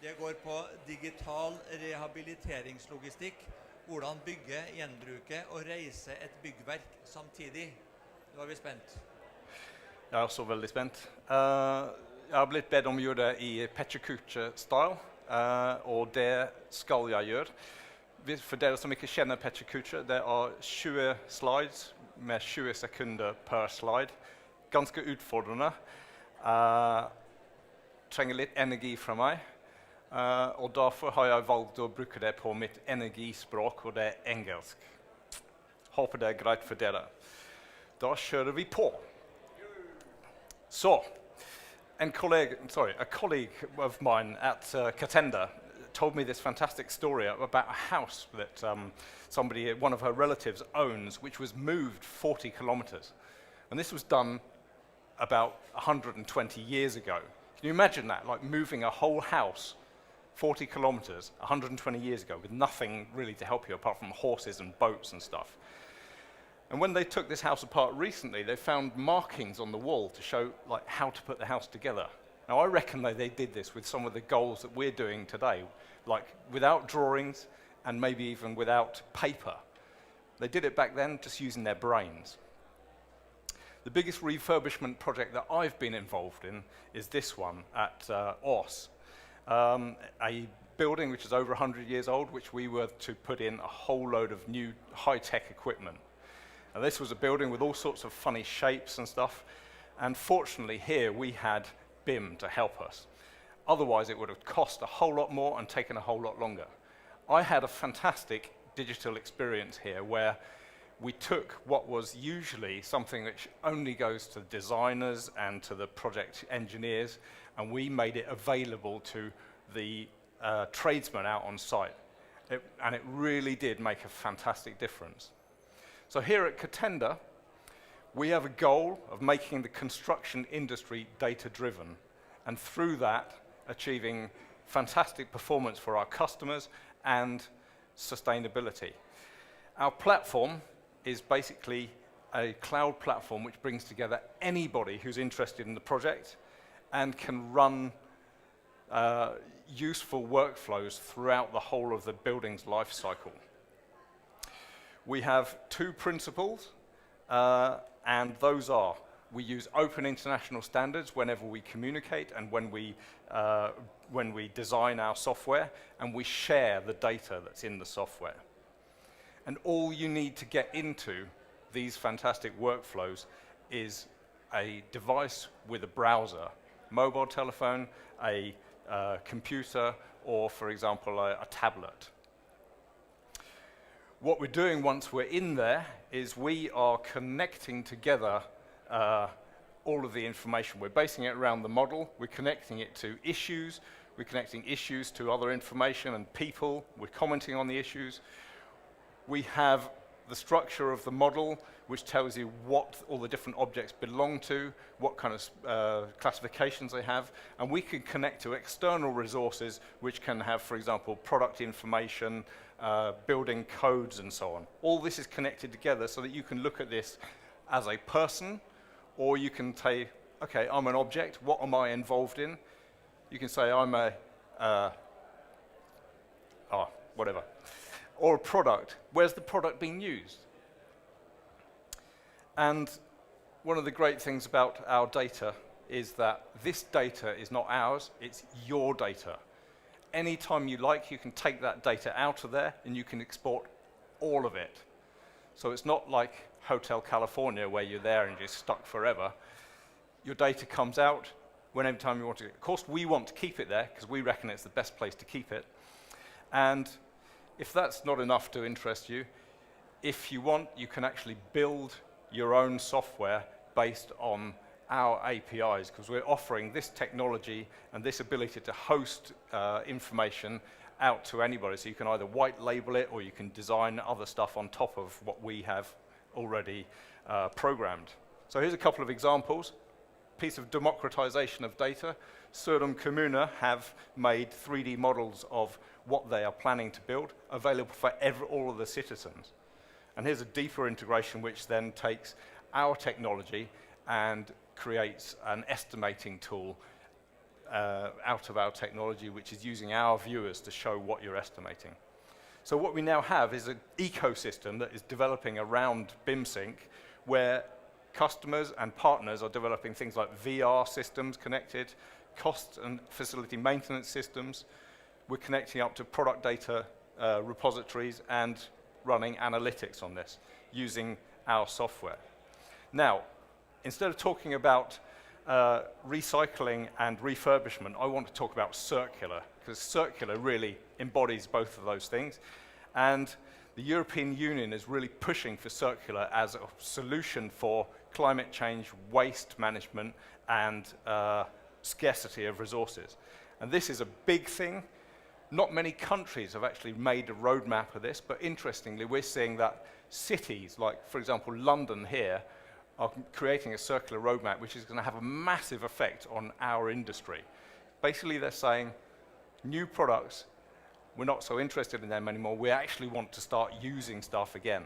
Det går på digital rehabiliteringslogistikk, hvordan bygge, gjenbruke og reise et byggverk samtidig. Nå er vi spent. Jeg er også veldig spent. Jeg har blitt bedt om å gjøre det i Petchekuche-style, og det skal jeg gjøre. For dere som ikke kjenner Petchekuche, det er 20 slides med 20 sekunder per slide. Ganske utfordrende. Trenger litt energi fra meg. Og derfor har jeg valgt å bruke det på mitt energispråk, og det er engelsk. Håper det er greit for dere. Da kjører vi på. Så, a colleague of mine at Catenda told me this fantastic story about a house that one of her relatives owns, which was moved 40 kilometers. And this was done about 120 years ago. Can you imagine that, like moving a whole house 40 kilometers 120 years ago with nothing really to help you apart from horses and boats and stuff? And when they took this house apart recently, they found markings on the wall to show like how to put the house together. Now, I reckon they did this with some of the goals that we're doing today, like without drawings and maybe even without paper. They did it back then just using their brains. The biggest refurbishment project that I've been involved in is this one at Ås, a building which is over 100 years old, which we were to put in a whole load of new high-tech equipment. And this was a building with all sorts of funny shapes and stuff, and fortunately here we had BIM to help us. Otherwise it would have cost a whole lot more and taken a whole lot longer. I had a fantastic digital experience here where we took what was usually something which only goes to designers and to the project engineers, and we made it available to the tradesmen out on site. And it really did make a fantastic difference. So here at Catenda, we have a goal of making the construction industry data-driven, and through that, achieving fantastic performance for our customers and sustainability. Our platform is basically a cloud platform which brings together anybody who's interested in the project and can run useful workflows throughout the whole of the building's life cycle. We have two principles, and those are, we use open international standards whenever we communicate and when we design our software, and we share the data that's in the software. And all you need to get into these fantastic workflows is a device with a browser, mobile telephone, a computer, or for example, a tablet. What we're doing once we're in there is we are connecting together all of the information. We're basing it around the model, we're connecting it to issues, we're connecting issues to other information and people, we're commenting on the issues. We have the structure of the model, which tells you what all the different objects belong to, what kind of classifications they have, and we can connect to external resources which can have, for example, product information, building codes and so on. All this is connected together so that you can look at this as a person, or you can say, okay, I'm an object, what am I involved in? You can say I'm whatever. Or a product, where's the product being used? And one of the great things about our data is that this data is not ours, it's your data. Anytime you like, you can take that data out of there and you can export all of it. So it's not like Hotel California where you're there and you're stuck forever. Your data comes out whenever time you want to. Of course, we want to keep it there because we reckon it's the best place to keep it. And if that's not enough to interest you, if you want, you can actually build your own software based on our APIs, because we're offering this technology and this ability to host information out to anybody. So you can either white label it or you can design other stuff on top of what we have already programmed. So here's a couple of examples. Piece of democratization of data. Sørum Kommune have made 3D models of what they are planning to build available for all of the citizens. And here's a deeper integration which then takes our technology and creates an estimating tool out of our technology, which is using our viewers to show what you're estimating. So what we now have is an ecosystem that is developing around BIMsync, where customers and partners are developing things like VR systems connected, cost and facility maintenance systems. We're connecting up to product data repositories and running analytics on this using our software. Now, instead of talking about recycling and refurbishment, I want to talk about circular, because circular really embodies both of those things. And the European Union is really pushing for circular as a solution for climate change, waste management, and scarcity of resources. And this is a big thing. Not many countries have actually made a roadmap of this, but interestingly, we're seeing that cities, like, for example, London here, are creating a circular roadmap, which is going to have a massive effect on our industry. Basically, they're saying, new products, we're not so interested in them anymore. We actually want to start using stuff again.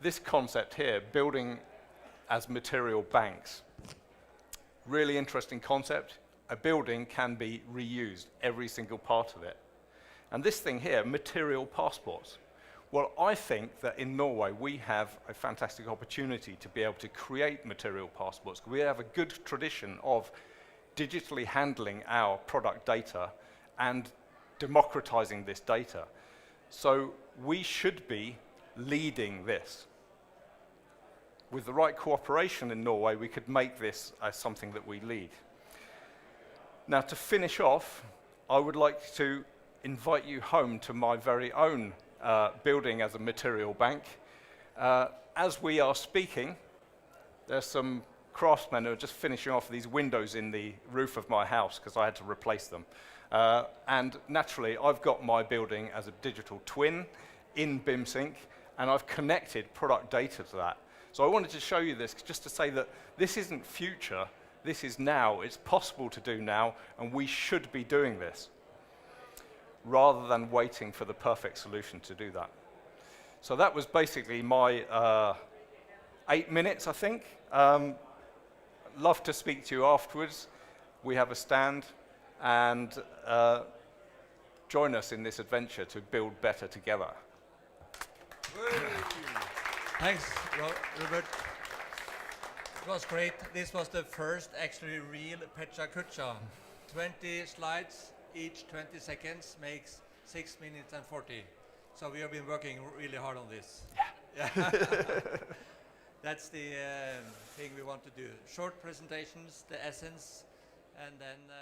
This concept here, building as material banks, really interesting concept. A building can be reused, every single part of it. And this thing here, material passports. Well, I think that in Norway we have a fantastic opportunity to be able to create material passports. We have a good tradition of digitally handling our product data and democratizing this data. So we should be leading this. With the right cooperation in Norway, we could make this as something that we lead. Now, to finish off, I would like to invite you home to my very own building as a material bank. As we are speaking, there's some craftsmen who are just finishing off these windows in the roof of my house because I had to replace them. And naturally, I've got my building as a digital twin in BIMsync, and I've connected product data to that. So I wanted to show you this just to say that this isn't future, this is now. It's possible to do now, and we should be doing this, rather than waiting for the perfect solution to do that. So that was basically my 8 minutes, I think. Love to speak to you afterwards. We have a stand, and join us in this adventure to build better together. Thanks, Rupert. It was great. This was the first actually real Pecha Kucha. 20 slides, each 20 seconds makes 6 minutes and 40. So we have been working really hard on this. Yeah. That's the thing we want to do. Short presentations, the essence, and then